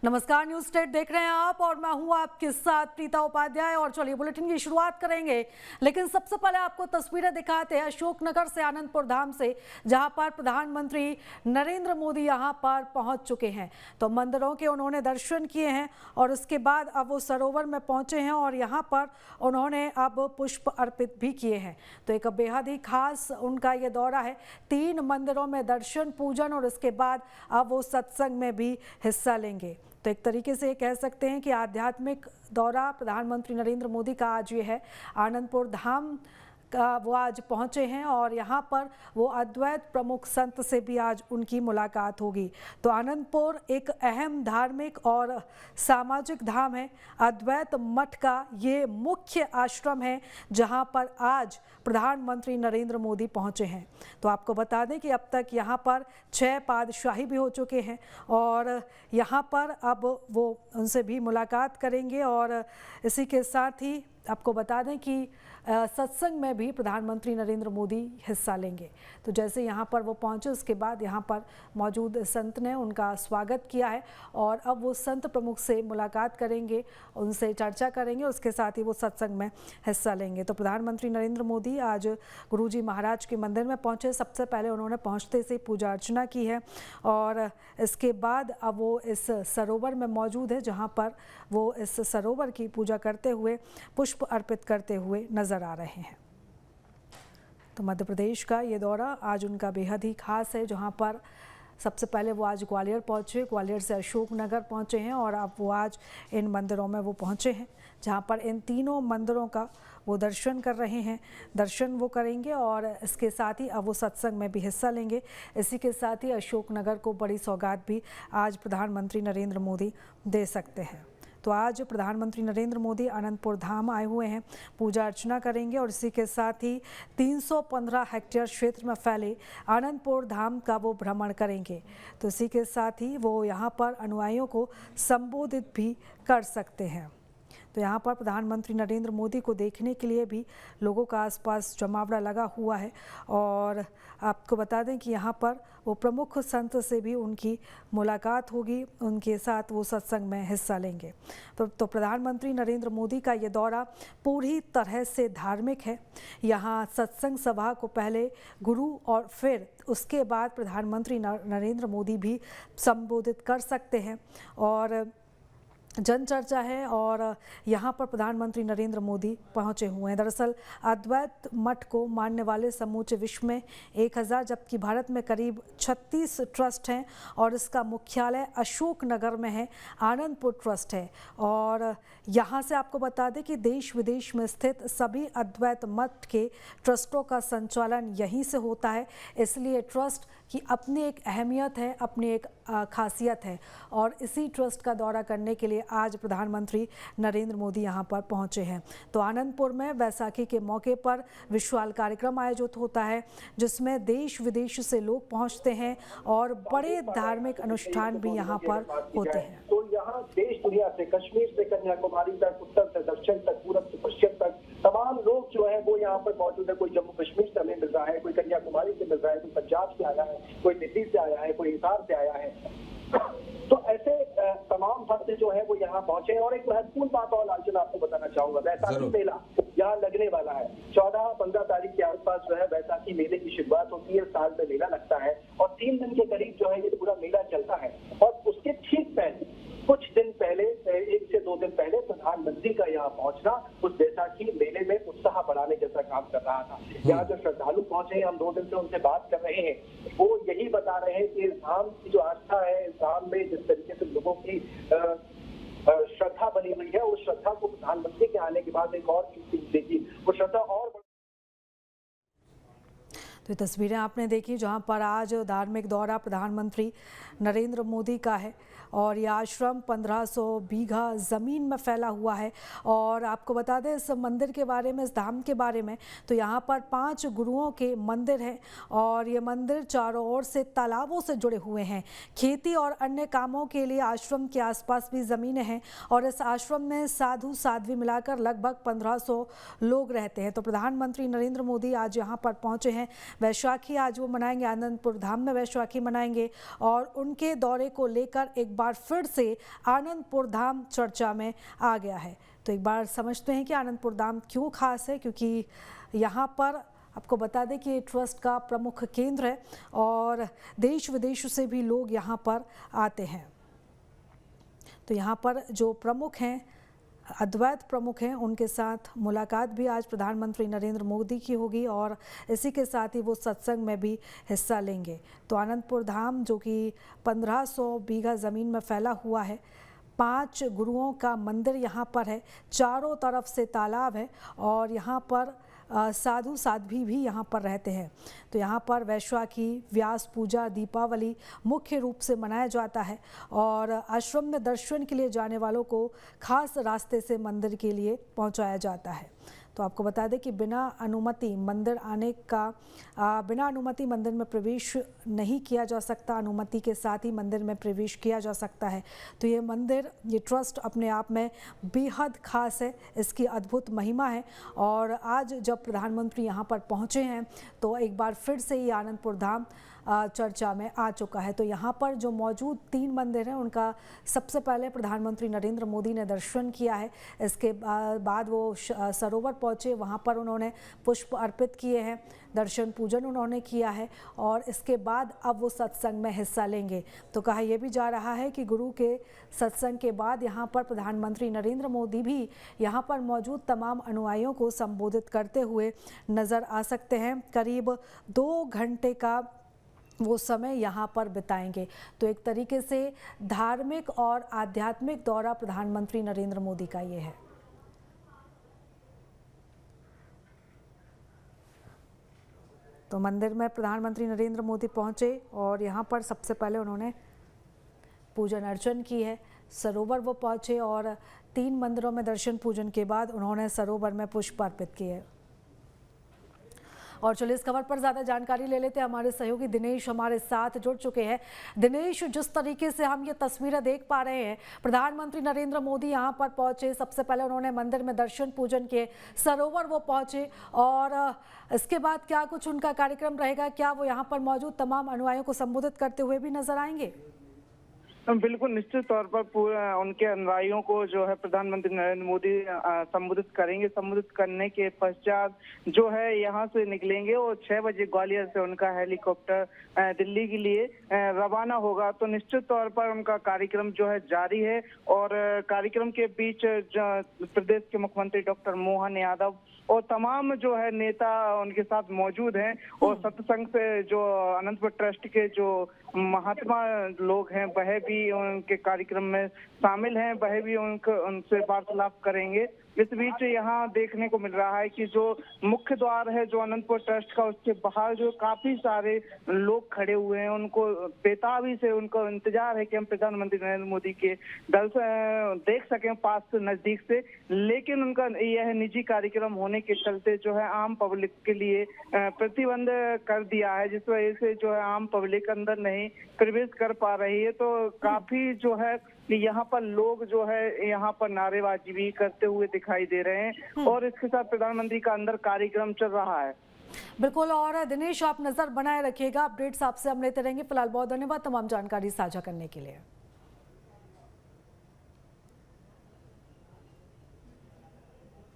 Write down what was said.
नमस्कार, news state देख रहे हैं आप और मैं हूं आपके साथ प्रीता उपाध्याय। और चलिए बुलेटिन की शुरुआत करेंगे, लेकिन सबसे पहले आपको तस्वीरें दिखाते हैं अशोकनगर से, आनंदपुर धाम से, जहां पर प्रधानमंत्री नरेंद्र मोदी यहां पर पहुंच चुके हैं। तो मंदिरों के उन्होंने दर्शन किए हैं और उसके बाद अब वो सरोवर में पहुंचे हैं और यहाँ पर उन्होंने अब पुष्प अर्पित भी किए हैं। तो एक बेहद ही खास उनका ये दौरा है, 3 मंदिरों में दर्शन पूजन और उसके बाद अब वो सत्संग में भी हिस्सा लेंगे। तो एक तरीके से कह सकते हैं कि आध्यात्मिक दौरा प्रधानमंत्री नरेंद्र मोदी का आज ये है। आनंदपुर धाम का वो आज पहुंचे हैं और यहाँ पर वो अद्वैत प्रमुख संत से भी आज उनकी मुलाकात होगी। तो आनंदपुर एक अहम धार्मिक और सामाजिक धाम है। अद्वैत मठ का ये मुख्य आश्रम है जहाँ पर आज प्रधानमंत्री नरेंद्र मोदी पहुंचे हैं। तो आपको बता दें कि अब तक यहाँ पर 6 पातशाही भी हो चुके हैं और यहाँ पर अब वो उनसे भी मुलाकात करेंगे। और इसी के साथ ही आपको बता दें कि सत्संग में भी प्रधानमंत्री नरेंद्र मोदी हिस्सा लेंगे। तो जैसे यहाँ पर वो पहुँचे उसके बाद यहाँ पर मौजूद संत ने उनका स्वागत किया है और अब वो संत प्रमुख से मुलाकात करेंगे, उनसे चर्चा करेंगे, उसके साथ ही वो सत्संग में हिस्सा लेंगे। तो प्रधानमंत्री नरेंद्र मोदी आज गुरुजी महाराज के मंदिर में पहुँचे। सबसे पहले उन्होंने पहुँचते से पूजा अर्चना की है और इसके बाद अब वो इस सरोवर में मौजूद है, जहाँ पर वो इस सरोवर की पूजा करते हुए पुष्प अर्पित करते हुए नजर आ रहे हैं। तो मध्य प्रदेश का ये दौरा आज उनका बेहद ही खास है, जहां पर सबसे पहले वो आज ग्वालियर पहुंचे, ग्वालियर से अशोकनगर पहुंचे हैं और अब वो आज इन मंदिरों में वो पहुंचे हैं, जहां पर इन तीनों मंदिरों का वो दर्शन कर रहे हैं। दर्शन वो करेंगे और इसके साथ ही अब वो सत्संग में भी हिस्सा लेंगे। इसी के साथ ही अशोकनगर को बड़ी सौगात भी आज प्रधानमंत्री नरेंद्र मोदी दे सकते हैं। तो आज प्रधानमंत्री नरेंद्र मोदी आनंदपुर धाम आए हुए हैं, पूजा अर्चना करेंगे और इसी के साथ ही 315 हेक्टेयर क्षेत्र में फैले आनंदपुर धाम का वो भ्रमण करेंगे। तो इसी के साथ ही वो यहाँ पर अनुयायियों को संबोधित भी कर सकते हैं। तो यहाँ पर प्रधानमंत्री नरेंद्र मोदी को देखने के लिए भी लोगों का आसपास जमावड़ा लगा हुआ है और आपको बता दें कि यहाँ पर वो प्रमुख संत से भी उनकी मुलाकात होगी, उनके साथ वो सत्संग में हिस्सा लेंगे। तो प्रधानमंत्री नरेंद्र मोदी का ये दौरा पूरी तरह से धार्मिक है। यहाँ सत्संग सभा को पहले गुरु और फिर उसके बाद प्रधानमंत्री नरेंद्र मोदी भी संबोधित कर सकते हैं और जन चर्चा है और यहाँ पर प्रधानमंत्री नरेंद्र मोदी पहुँचे हुए हैं। दरअसल अद्वैत मठ को मानने वाले समूचे विश्व में 1000 जबकि भारत में करीब 36 ट्रस्ट हैं और इसका मुख्यालय अशोकनगर में है, आनंदपुर ट्रस्ट है। और यहाँ से आपको बता दें कि देश विदेश में स्थित सभी अद्वैत मठ के ट्रस्टों का संचालन यहीं से होता है, इसलिए ट्रस्ट की अपनी एक अहमियत है, अपनी एक खासियत है और इसी ट्रस्ट का दौरा करने के लिए आज प्रधानमंत्री नरेंद्र मोदी यहां पर पहुंचे हैं। तो आनंदपुर में बैसाखी के मौके पर विशाल कार्यक्रम आयोजित होता है, जिसमें देश विदेश से लोग पहुंचते हैं और बड़े धार्मिक अनुष्ठान भी यहां पर होते हैं। तो यहाँ देश दुनिया से, कश्मीर से कन्याकुमारी तक, उत्तर से दक्षिण तक, पूरब से पश्चिम तक तमाम लोग जो है वो यहाँ पर मौजूद है। कोई जम्मू कश्मीर से हमें मिल रहा है, कोई कन्याकुमारी से मिल रहा है, कोई पंजाब से आया है, कोई दिल्ली से आया है, कोई हिसार से आया है। तो ऐसे तमाम भक्त जो है वो यहाँ पहुंचे हैं। और एक महत्वपूर्ण बात और लालचन आपको बताना चाहूंगा, बैसाखी मेला यहाँ लगने वाला है। 14-15 तारीख के आसपास जो है बैसाखी मेले की शुरुआत होती है, साल में मेला लगता है और 3 दिन के करीब जो है ये पूरा मेला चलता है। और उसके ठीक पहले कुछ दिन पहले, 1 से 2 दिन पहले प्रधानमंत्री का यहाँ पहुंचना उस बैसाखी मेले में उत्साह बढ़ाने जैसा काम कर रहा था। यहाँ जो श्रद्धालु पहुंचे हैं, हम 2 दिन से उनसे बात कर रहे हैं, वो यही बता रहे हैं कि इस धाम की जो आस्था है, इस धाम में जिस तरीके से लोगों की श्रद्धा बनी हुई है, उस श्रद्धा को प्रधानमंत्री के आने के बाद एक और चीज देखी, वो श्रद्धा और। तो ये तस्वीरें आपने देखी जहां पर आज धार्मिक दौरा प्रधानमंत्री नरेंद्र मोदी का है और यह आश्रम 1500 बीघा ज़मीन में फैला हुआ है। और आपको बता दें इस मंदिर के बारे में, इस धाम के बारे में, तो यहाँ पर 5 गुरुओं के मंदिर हैं और ये मंदिर चारों ओर से तालाबों से जुड़े हुए हैं। खेती और अन्य कामों के लिए आश्रम के आसपास भी ज़मीनें हैं और इस आश्रम में साधु साध्वी मिलाकर लगभग 1500 लोग रहते हैं। तो प्रधानमंत्री नरेंद्र मोदी आज यहाँ पर पहुँचे हैं। वैशाखी आज वो मनाएंगे, आनंदपुर धाम में वैशाखी मनाएंगे और उनके दौरे को लेकर एक बार फिर से आनंदपुर धाम चर्चा में आ गया है। तो एक बार समझते हैं कि आनंदपुर धाम क्यों खास है, क्योंकि यहाँ पर आपको बता दें कि ये ट्रस्ट का प्रमुख केंद्र है और देश विदेश से भी लोग यहाँ पर आते हैं। तो यहाँ पर जो प्रमुख हैं, अद्वैत प्रमुख हैं, उनके साथ मुलाकात भी आज प्रधानमंत्री नरेंद्र मोदी की होगी और इसी के साथ ही वो सत्संग में भी हिस्सा लेंगे। तो आनंदपुर धाम जो कि 1500 बीघा ज़मीन में फैला हुआ है, 5 गुरुओं का मंदिर यहाँ पर है, चारों तरफ से तालाब है और यहाँ पर साधु साध्वी भी यहाँ पर रहते हैं। तो यहाँ पर वैशाखी, व्यास पूजा, दीपावली मुख्य रूप से मनाया जाता है और आश्रम में दर्शन के लिए जाने वालों को खास रास्ते से मंदिर के लिए पहुँचाया जाता है। तो आपको बता दें कि बिना अनुमति मंदिर में प्रवेश नहीं किया जा सकता, अनुमति के साथ ही मंदिर में प्रवेश किया जा सकता है। तो ये मंदिर, ये ट्रस्ट अपने आप में बेहद खास है, इसकी अद्भुत महिमा है और आज जब प्रधानमंत्री यहाँ पर पहुँचे हैं तो एक बार फिर से ये आनंदपुर धाम चर्चा में आ चुका है। तो यहाँ पर जो मौजूद 3 मंदिर हैं उनका सबसे पहले प्रधानमंत्री नरेंद्र मोदी ने दर्शन किया है। इसके बाद वो सरोवर पहुँचे, वहाँ पर उन्होंने पुष्प अर्पित किए हैं, दर्शन पूजन उन्होंने किया है और इसके बाद अब वो सत्संग में हिस्सा लेंगे। तो कहा यह भी जा रहा है कि गुरु के सत्संग के बाद यहाँ पर प्रधानमंत्री नरेंद्र मोदी भी यहाँ पर मौजूद तमाम अनुयायियों को संबोधित करते हुए नज़र आ सकते हैं। करीब 2 घंटे का वो समय यहाँ पर बिताएंगे। तो एक तरीके से धार्मिक और आध्यात्मिक दौरा प्रधानमंत्री नरेंद्र मोदी का ये है। तो मंदिर में प्रधानमंत्री नरेंद्र मोदी पहुँचे और यहाँ पर सबसे पहले उन्होंने पूजन अर्चन की है। सरोवर वो पहुँचे और 3 मंदिरों में दर्शन पूजन के बाद उन्होंने सरोवर में पुष्प अर्पित किए। और चलिए इस खबर पर ज़्यादा जानकारी ले लेते हैं। हमारे सहयोगी दिनेश हमारे साथ जुड़ चुके हैं। दिनेश, जिस तरीके से हम ये तस्वीरें देख पा रहे हैं, प्रधानमंत्री नरेंद्र मोदी यहाँ पर पहुँचे, सबसे पहले उन्होंने मंदिर में दर्शन पूजन किए, सरोवर वो पहुँचे और इसके बाद क्या कुछ उनका कार्यक्रम रहेगा? क्या वो यहाँ पर मौजूद तमाम अनुयायियों को संबोधित करते हुए भी नजर आएंगे? बिल्कुल, निश्चित तौर पर पूरा उनके अनुयायियों को जो है प्रधानमंत्री नरेंद्र मोदी संबोधित करेंगे। संबोधित करने के पश्चात जो है यहाँ से निकलेंगे और 6 बजे ग्वालियर से उनका हेलीकॉप्टर दिल्ली के लिए रवाना होगा। तो निश्चित तौर पर उनका कार्यक्रम जो है जारी है और कार्यक्रम के बीच प्रदेश के मुख्यमंत्री डॉक्टर मोहन यादव और तमाम जो है नेता उनके साथ मौजूद हैं और सत्संग से जो अनंतपुर ट्रस्ट के जो महात्मा लोग हैं वह भी उनके कार्यक्रम में शामिल हैं, वह भी उनसे वार्तालाप करेंगे। इस बीच यहाँ देखने को मिल रहा है कि जो मुख्य द्वार है जो अनंतपुर ट्रस्ट का, उसके बाहर जो काफी सारे लोग खड़े हुए हैं, उनको बेताबी से उनको इंतजार है कि हम प्रधानमंत्री नरेंद्र मोदी के दल से देख सकें पास से, नजदीक से। लेकिन उनका यह निजी कार्यक्रम होने के चलते जो है आम पब्लिक के लिए प्रतिबंध कर दिया है, जिस वजह से जो है आम पब्लिक अंदर नहीं प्रवेश कर पा रही है। तो काफी जो है यहाँ पर लोग जो है यहाँ पर नारेबाजी भी करते हुए दिखाई दे रहे हैं और इसके साथ प्रधानमंत्री का अंदर कार्यक्रम चल रहा है। बिल्कुल, और दिनेश आप नजर बनाए रखिएगा, अपडेट्स आपसे हम लेते रहेंगे। फिलहाल बहुत धन्यवाद तमाम जानकारी साझा करने के लिए।